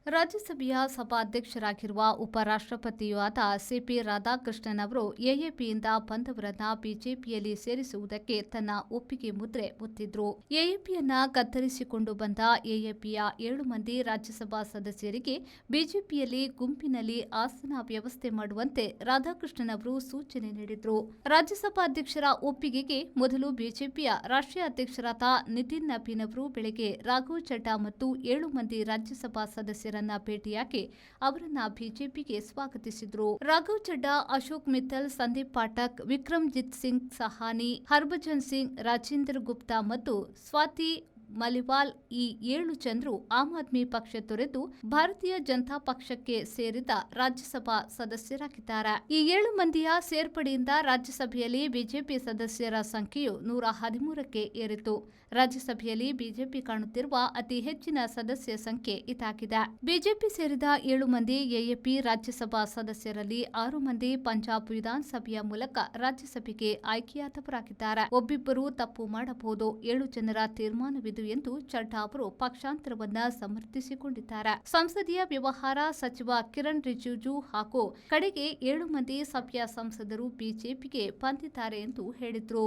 ರಾಜ್ಯಸಭೆಯ ಸಭಾಧ್ಯಕ್ಷರಾಗಿರುವ ಉಪರಾಷ್ಟ್ರಪತಿಯೂ ಆದ ಸಿಪಿ ರಾಧಾಕೃಷ್ಣನ್ ಅವರು ಎಎಪಿಯಿಂದ ಬಂದವರನ್ನ ಬಿಜೆಪಿಯಲ್ಲಿ ಸೇರಿಸುವುದಕ್ಕೆ ತನ್ನ ಒಪ್ಪಿಗೆ ಮುದ್ರೆ ಒತ್ತಿದ್ರು. ಎಎಪಿಯನ್ನ ಕತ್ತರಿಸಿಕೊಂಡು ಬಂದ ಎಎಪಿಯ 7 ಮಂದಿ ರಾಜ್ಯಸಭಾ ಸದಸ್ಯರಿಗೆ ಬಿಜೆಪಿಯಲ್ಲಿ ಗುಂಪಿನಲ್ಲಿ ಆಸನ ವ್ಯವಸ್ಥೆ ಮಾಡುವಂತೆ ರಾಧಾಕೃಷ್ಣನ್ ಅವರು ಸೂಚನೆ ನೀಡಿದ್ರು. ರಾಜ್ಯಸಭಾಧ್ಯಕ್ಷರ ಒಪ್ಪಿಗೆಗೆ ಮೊದಲು ಬಿಜೆಪಿಯ ರಾಷ್ಟ್ರೀಯ ಅಧ್ಯಕ್ಷರಾದ ನಿತಿನ್ ನಬೀನ್ ಅವರು ಬೆಳಗ್ಗೆ ರಾಘವ್ ಚಡ್ಡಾ ಮತ್ತು 7 ಮಂದಿ ರಾಜ್ಯಸಭಾ ಸದಸ್ಯರನ್ನ ಭೇಟಿಯಾಗಿ ಅವರನ್ನ ಬಿಜೆಪಿಗೆ ಸ್ವಾಗತಿಸಿದ್ರು. ರಾಘವ್ ಚಡ್ಡಾ, ಅಶೋಕ್ ಮಿತ್ತಲ್, ಸಂದೀಪ್ ಪಾಠಕ್, ವಿಕ್ರಮ್ಜಿತ್ ಸಿಂಗ್ ಸಹಾನಿ, ಹರ್ಭಜನ್ ಸಿಂಗ್, ರಾಜೇಂದ್ರ ಗುಪ್ತಾ ಮತ್ತು ಸ್ವಾತಿ ಮಲಿವಾಲ್ ಈ 7 ಜನರು ಆಮ್ ಆದ್ಮಿ ಪಕ್ಷ ತೊರೆದು ಭಾರತೀಯ ಜನತಾ ಪಕ್ಷಕ್ಕೆ ಸೇರಿದ ರಾಜ್ಯಸಭಾ ಸದಸ್ಯರಾಗಿದ್ದಾರೆ. ಈ 7 ಮಂದಿಯ ಸೇರ್ಪಡೆಯಿಂದ ರಾಜ್ಯಸಭೆಯಲ್ಲಿ ಬಿಜೆಪಿ ಸದಸ್ಯರ ಸಂಖ್ಯೆಯು 113ಕ್ಕೆ ಏರಿತು. ರಾಜ್ಯಸಭೆಯಲ್ಲಿ ಬಿಜೆಪಿ ಕಾಣುತ್ತಿರುವ ಅತಿ ಹೆಚ್ಚಿನ ಸದಸ್ಯ ಸಂಖ್ಯೆ ಇದಾಗಿದೆ. ಬಿಜೆಪಿ ಸೇರಿದ 7 ಮಂದಿ ಎಎಪಿ ರಾಜ್ಯಸಭಾ ಸದಸ್ಯರಲ್ಲಿ 6 ಮಂದಿ ಪಂಜಾಬ್ ವಿಧಾನಸಭೆಯ ಮೂಲಕ ರಾಜ್ಯಸಭೆಗೆ ಆಯ್ಕೆಯಾದವರಾಗಿದ್ದಾರೆ. ಒಬ್ಬಿಬ್ಬರು ತಪ್ಪು ಮಾಡಬಹುದು. 7 ಜನರ ತೀರ್ಮಾನವಿದೆ ಎಂದು ಚಡ್ಡಾ ಅವರು ಪಕ್ಷಾಂತರವನ್ನ ಸಮರ್ಥಿಸಿಕೊಂಡಿದ್ದಾರೆ. ಸಂಸದೀಯ ವ್ಯವಹಾರ ಸಚಿವ ಕಿರಣ್ ರಿಜಿಜು ಹಾಗೂ ಕಡೆಗೆ 7 ಮಂದಿ ಸಭೆಯ ಸಂಸದರು ಬಿಜೆಪಿಗೆ ಬಂದಿದ್ದಾರೆ ಎಂದು ಹೇಳಿದ್ರು.